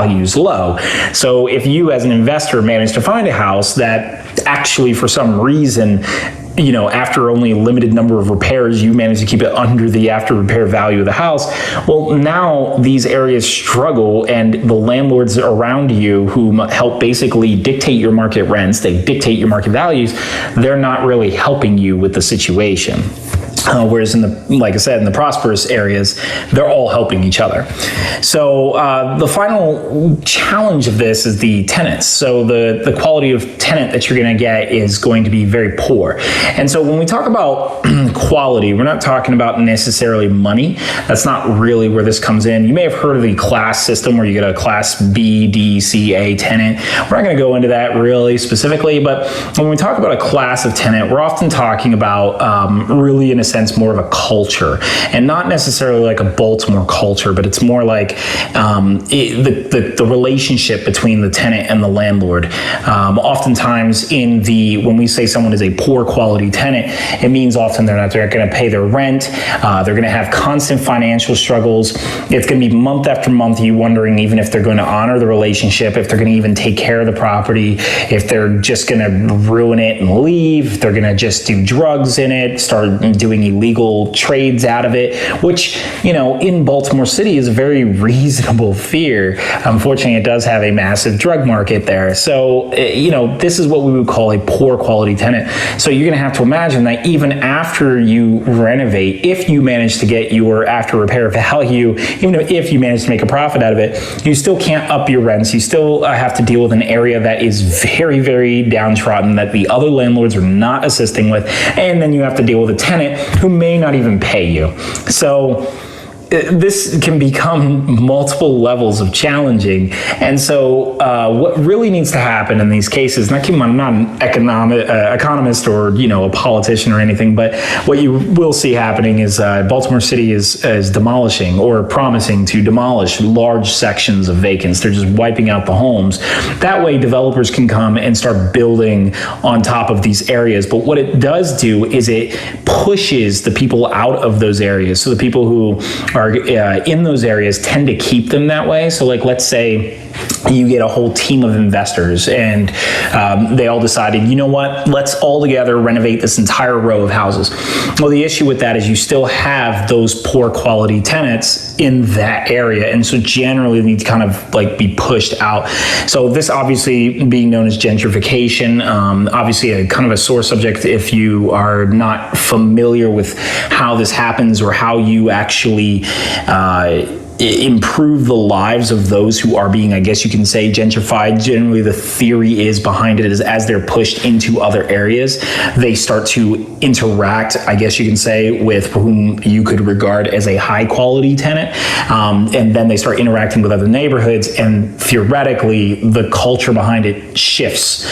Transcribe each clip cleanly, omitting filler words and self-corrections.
value is low. So if you as an investor manage to find a house that actually for some reason, you know, after only a limited number of repairs, you manage to keep it under the after repair value of the house, well, now these areas struggle, and the landlords around you who help basically dictate your market rents, they dictate your market values, they're not really helping you with the situation. Whereas in the, like I said, in the prosperous areas, they're all helping each other. So the final challenge of this is the tenants. So the quality of tenant that you're going to get is going to be very poor. And so when we talk about quality, we're not talking about necessarily money. That's not really where this comes in. You may have heard of the class system where you get a class B, D, C, A tenant. We're not going to go into that really specifically, but when we talk about a class of tenant, we're often talking about really in a sense more of a culture, and not necessarily like a Baltimore culture, but it's more like the relationship between the tenant and the landlord. Oftentimes when we say someone is a poor quality tenant, it means often they're not going to pay their rent, they're going to have constant financial struggles. It's going to be month after month you wondering even if they're going to honor the relationship, if they're going to even take care of the property, if they're just going to ruin it and leave, if they're going to just do drugs in it, start doing illegal trades out of it, which, you know, in Baltimore City is a very reasonable fear. Unfortunately, it does have a massive drug market there. So, you know, this is what we would call a poor quality tenant. So you're going to have to imagine that even after you renovate, if you manage to get your after repair value, even if you manage to make a profit out of it, you still can't up your rents. You still have to deal with an area that is very, very downtrodden, that the other landlords are not assisting with, and then you have to deal with a tenant who may not even pay you. So this can become multiple levels of challenging. And so what really needs to happen in these cases, and I'm not an economist or, you know, a politician or anything, but what you will see happening is Baltimore City is demolishing or promising to demolish large sections of vacants. They're just wiping out the homes. That way developers can come and start building on top of these areas. But what it does do is it pushes the people out of those areas. So the people who are in those areas tend to keep them that way. So like, let's say you get a whole team of investors and they all decided, you know what, let's all together renovate this entire row of houses. Well, the issue with that is you still have those poor quality tenants in that area. And so generally they need to kind of like be pushed out. So this obviously being known as gentrification, obviously a kind of a sore subject if you are not familiar with how this happens or how you actually improve the lives of those who are being, I guess you can say, gentrified. Generally, the theory is behind it is as they're pushed into other areas, they start to interact, I guess you can say, with whom you could regard as a high quality tenant. And then they start interacting with other neighborhoods, and theoretically, the culture behind it shifts.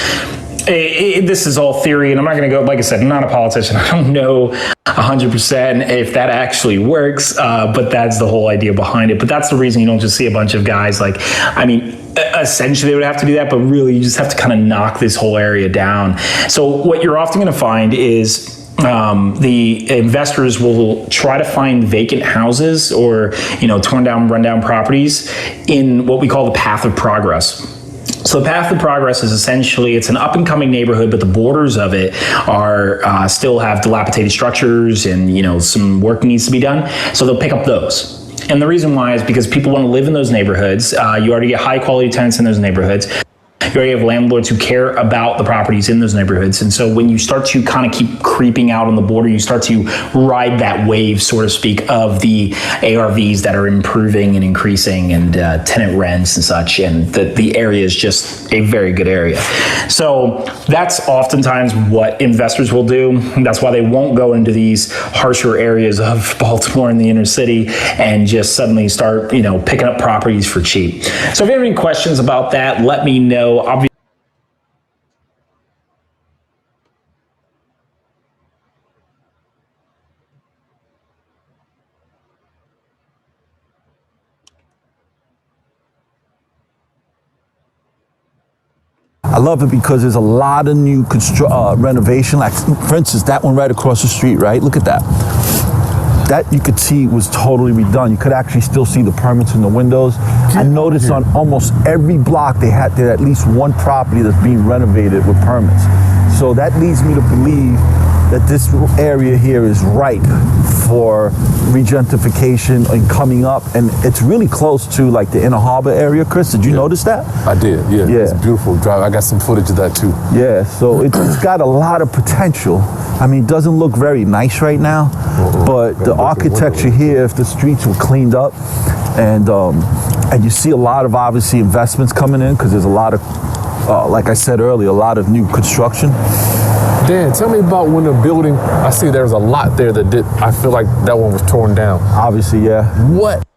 This is all theory, and I'm not going to go, like I said, I'm not a politician. I don't know 100% if that actually works, but that's the whole idea behind it. But that's the reason you don't just see a bunch of guys like, I mean, essentially they would have to do that, but really you just have to kind of knock this whole area down. So what you're often going to find is the investors will try to find vacant houses or, you know, torn down, rundown properties in what we call the path of progress. So the path of progress is essentially, it's an up and coming neighborhood, but the borders of it are still have dilapidated structures and, you know, some work needs to be done. So they'll pick up those. And the reason why is because people want to live in those neighborhoods. You already get high quality tenants in those neighborhoods. You already have landlords who care about the properties in those neighborhoods. And so when you start to kind of keep creeping out on the border, you start to ride that wave, so to speak, of the ARVs that are improving and increasing and tenant rents and such. And the area is just a very good area. So that's oftentimes what investors will do. That's why they won't go into these harsher areas of Baltimore in the inner city and just suddenly start, you know, picking up properties for cheap. So if you have any questions about that, let me know. Obviously, I love it because there's a lot of new renovation. Like, for instance, that one right across the street, right? Look at that. That you could see was totally redone. You could actually still see the permits in the windows. I noticed on almost every block there at least one property that's being renovated with permits. So that leads me to believe that this area here is ripe for regentification and coming up, and it's really close to like the Inner Harbor area. Chris, did you notice that? I did, yeah. It's a beautiful drive. I got some footage of that too. Yeah, so it's got a lot of potential. I mean, it doesn't look very nice right now, but the architecture here, if the streets were cleaned up, and you see a lot of obviously investments coming in because there's a lot of, like I said earlier, a lot of new construction. Dan, tell me about when the building, I see there's a lot there that I feel like that one was torn down. Obviously, yeah. What